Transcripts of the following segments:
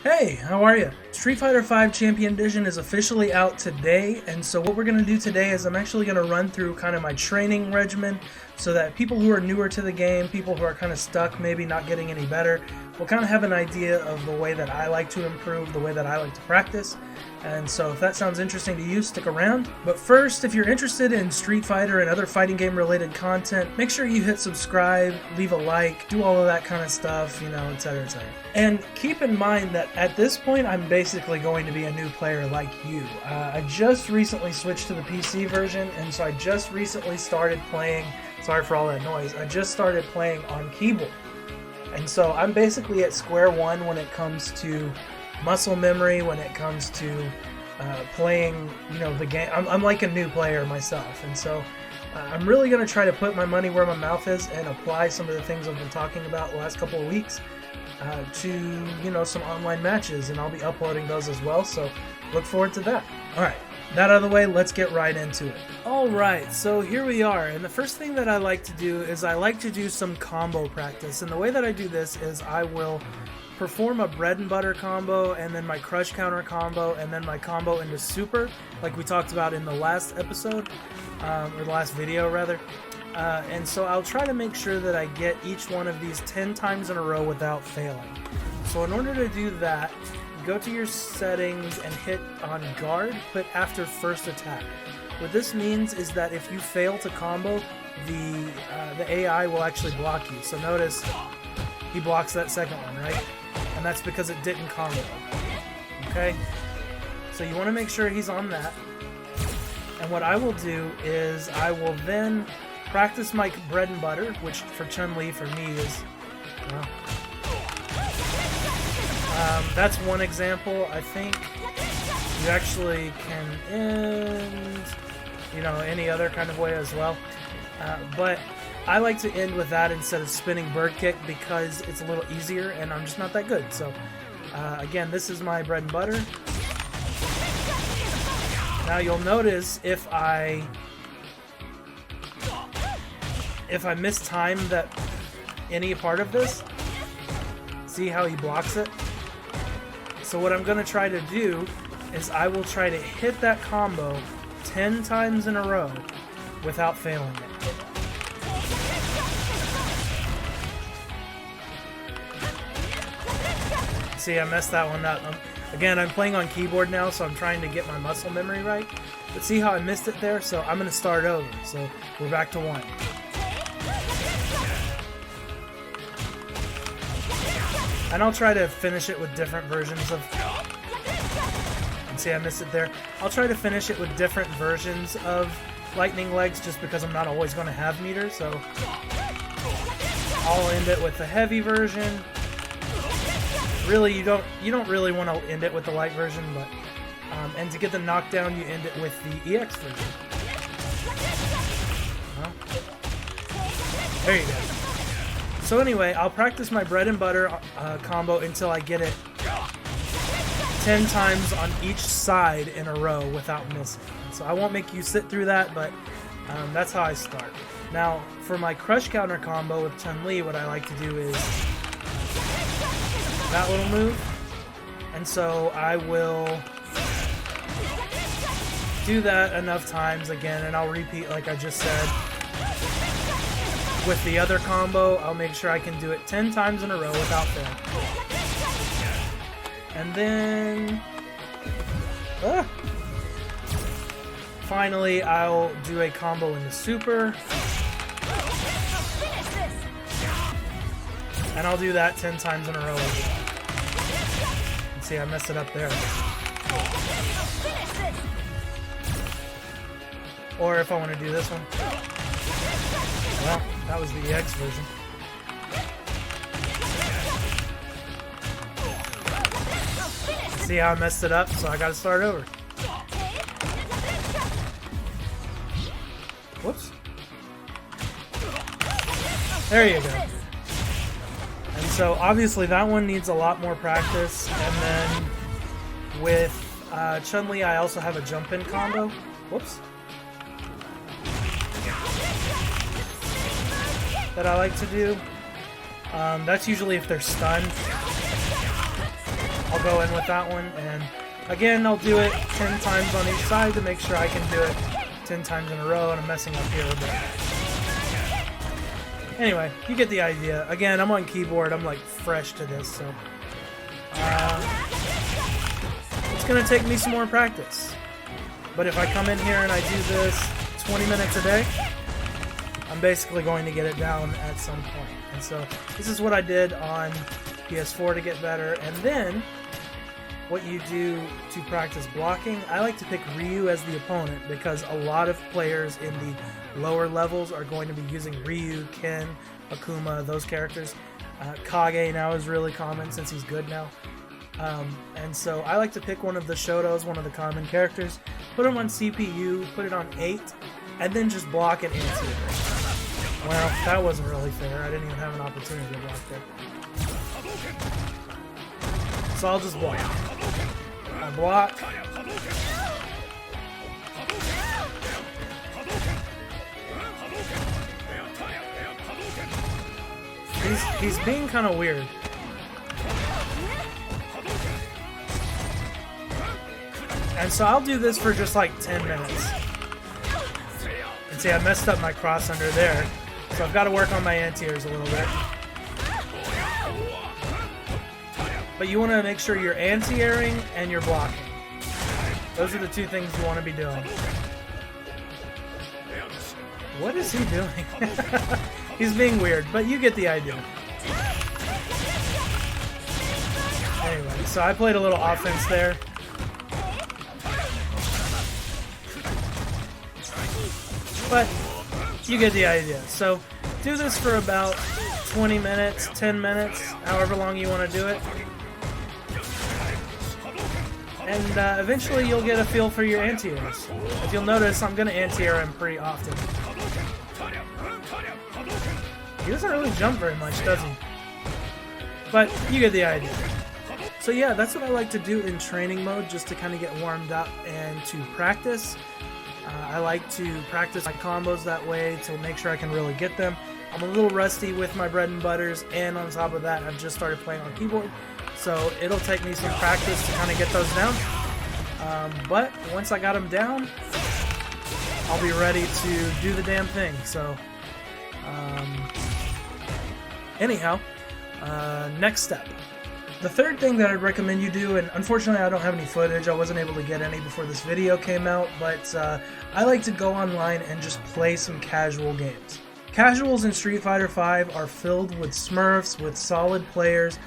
Hey, how are you? Street Fighter V Champion Edition is officially out today, and so what we're going to do today is I'm actually going to run through kind of my training regimen so that people who are newer to the game, people who are kind of stuck, maybe not getting any better, will kind of have an idea of the way that I like to improve, the way that I like to practice. And so if that sounds interesting to you, stick around. But first, if you're interested in Street Fighter and other fighting game related content, make sure you hit subscribe, leave a like, do all of that kind of stuff, you know, etc, etc. And keep in mind that at this point, I'm basically going to be a new player like you. I just recently switched to the PC version, and so I just recently started playing, sorry for all that noise, I just started playing on keyboard. And so I'm basically at square one when it comes to muscle memory, when it comes to playing, you know, the game. I'm like a new player myself, and so I'm really going to try to put my money where my mouth is and apply some of the things I've been talking about the last couple of weeks to, you know, some online matches, and I'll be uploading those as well, so look forward to that. Alright, that out of the way, let's get right into it. Alright, so here we are, and the first thing that I like to do is I like to do some combo practice, and the way that I do this is I will perform a bread and butter combo, and then my crush counter combo, and then my combo into super, like we talked about in the last episode, or the last video rather. And so I'll try to make sure that I get each one of these 10 times in a row without failing. So in order to do that, go to your settings and hit on guard, put after first attack. What this means is that if you fail to combo, the AI will actually block you. So notice he blocks that second one, right? And that's because it didn't combo. Okay? So you want to make sure he's on that. And what I will do is I will then practice my bread and butter, which for Chun-Li, for me, is, well, that's one example. I think you actually can end, you know, any other kind of way as well. But I like to end with that instead of spinning bird kick because it's a little easier and I'm just not that good. So again, this is my bread and butter. Now you'll notice if I mistime that any part of this, see how he blocks it? So what I'm going to try to do is I will try to hit that combo 10 times in a row without failing it. See, I messed that one up. Again, I'm playing on keyboard now, so I'm trying to get my muscle memory right. But see how I missed it there? So I'm going to start over. So we're back to 1. And I'll try to finish it with different versions of... And see, I missed it there. I'll try to finish it with different versions of lightning legs just because I'm not always going to have meter. So I'll end it with the heavy version. Really, you don't really want to end it with the light version, but and to get the knockdown, you end it with the EX version. Well, there you go. So anyway, I'll practice my bread and butter combo until I get it 10 times on each side in a row without missing. So I won't make you sit through that, but that's how I start. Now, for my crush counter combo with Chun-Li, what I like to do is that little move, and so I will do that enough times again, and I'll repeat like I just said. With the other combo, I'll make sure I can do it 10 times in a row without failing. And then finally I'll do a combo in the super, and I'll do that 10 times in a row as well. See, I messed it up there. Or if I want to do this one. Well, that was the EX version. See how I messed it up? So I gotta start over. Whoops. There you go. And so obviously that one needs a lot more practice. And then with Chun-Li, I also have a jump-in combo. Whoops. That I like to do. That's usually if they're stunned. I'll I'll go in with that one, and again, I'll do it 10 times on each side to make sure I can do it 10 times in a row, and I'm messing up here a bit. Anyway, you get the idea. Again, I'm on keyboard. I'm like fresh to this, so it's gonna take me some more practice. But if I come in here and I do this 20 minutes a day, I'm basically going to get it down at some point. And so this is what I did on PS4 to get better. And then what you do to practice blocking, I like to pick Ryu as the opponent because a lot of players in the lower levels are going to be using Ryu, Ken, Akuma, those characters. Kage now is really common since he's good now. And so I like to pick one of the Shotos, one of the common characters, put him on CPU, put it on 8, and then just block it into it. Well, that wasn't really fair. I didn't even have an opportunity to block there. So I'll just block. I block. He's being kind of weird. And so I'll do this for just like 10 minutes. And see, I messed up my cross under there. So I've got to work on my anti-airs a little bit. But you want to make sure you're anti-airing and you're blocking. Those are the two things you want to be doing. What is he doing? He's being weird, but you get the idea. Anyway, so I played a little offense there. But you get the idea. So do this for about 20 minutes, 10 minutes, however long you want to do it. And eventually you'll get a feel for your anti-airs. If you'll notice, I'm going to anti-air him pretty often. He doesn't really jump very much, does he? But you get the idea. So yeah, that's what I like to do in training mode, just to kind of get warmed up and to practice. I like to practice my combos that way to make sure I can really get them. I'm a little rusty with my bread and butters, and on top of that, I've just started playing on keyboard. So it'll take me some practice to kind of get those down. But once I got them down, I'll be ready to do the damn thing. So anyhow, next step. The third thing that I'd recommend you do, and unfortunately I don't have any footage, I wasn't able to get any before this video came out, but I like to go online and just play some casual games. Casuals in Street Fighter V are filled with smurfs, with solid players.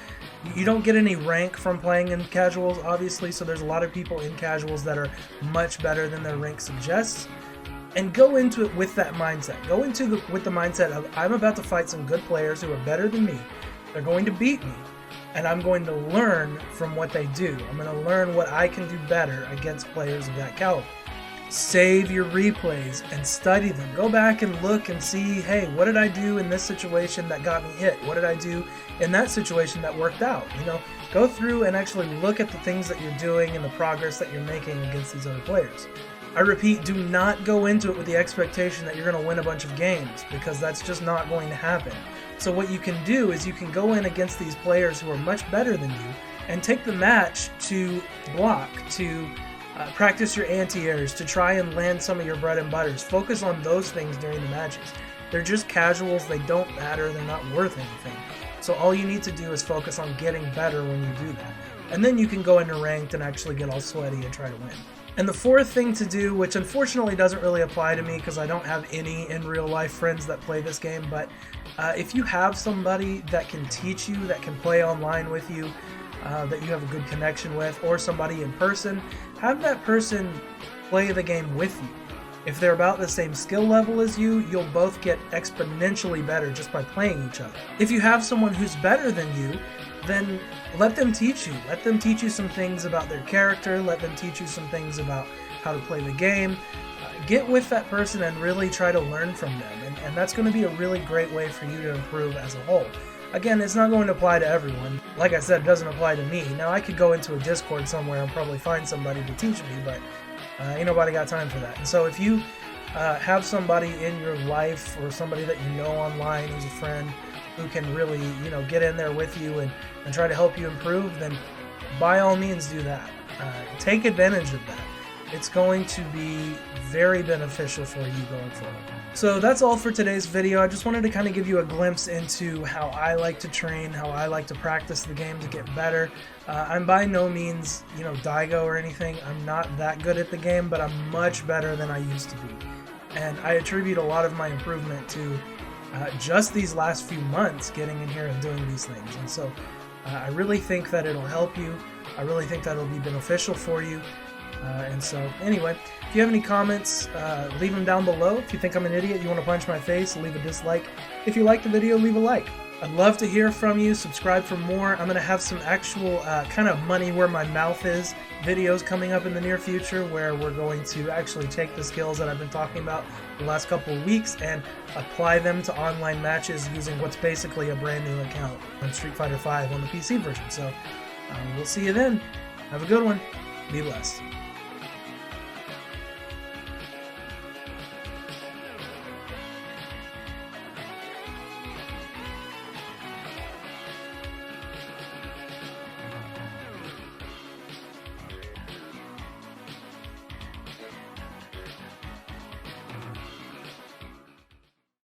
You don't get any rank from playing in casuals, obviously, so there's a lot of people in casuals that are much better than their rank suggests. And go into it with that mindset. Go into it with the mindset of, I'm about to fight some good players who are better than me. They're going to beat me. And I'm going to learn from what they do. I'm going to learn what I can do better against players of that caliber. Save your replays and study them. Go back and look and see, hey, what did I do in this situation that got me hit? What did I do in that situation that worked out? You know, go through and actually look at the things that you're doing and the progress that you're making against these other players. I repeat, do not go into it with the expectation that you're going to win a bunch of games, because that's just not going to happen. So what you can do is you can go in against these players who are much better than you and take the match to block, to practice your anti-airs, to try and land some of your bread and butters. Focus on those things during the matches. They're just casuals, they don't matter, they're not worth anything. So all you need to do is focus on getting better when you do that. And then you can go into ranked and actually get all sweaty and try to win. And the fourth thing to do, which unfortunately doesn't really apply to me because I don't have any in real life friends that play this game, but if you have somebody that can teach you, that can play online with you, that you have a good connection with, or somebody in person, have that person play the game with you. If they're about the same skill level as you, you'll both get exponentially better just by playing each other. If you have someone who's better than you, then let them teach you. Let them teach you some things about their character. Let them teach you some things about how to play the game. Get with that person and really try to learn from them. And that's going to be a really great way for you to improve as a whole. Again, it's not going to apply to everyone. Like I said, it doesn't apply to me. Now, I could go into a Discord somewhere and probably find somebody to teach me, but ain't nobody got time for that. And so if you have somebody in your life or somebody that you know online who's a friend who can really, get in there with you and try to help you improve, then by all means do that. Take advantage of that. It's going to be very beneficial for you going forward. So that's all for today's video. I just wanted to kind of give you a glimpse into how I like to train, how I like to practice the game to get better. I'm by no means, Daigo or anything. I'm not that good at the game, but I'm much better than I used to be. And I attribute a lot of my improvement to just these last few months getting in here and doing these things. And so I really think that it'll help you. I really think that it'll be beneficial for you. And so anyway, if you have any comments, leave them down below. If you think I'm an idiot, you want to punch my face, leave a dislike. If you like the video, leave a like. I'd love to hear from you. Subscribe for more. I'm going to have some actual kind of money where my mouth is videos coming up in the near future where we're going to actually take the skills that I've been talking about the last couple of weeks and apply them to online matches using what's basically a brand new account on Street Fighter V on the PC version. So we'll see you then. Have a good one. Be blessed.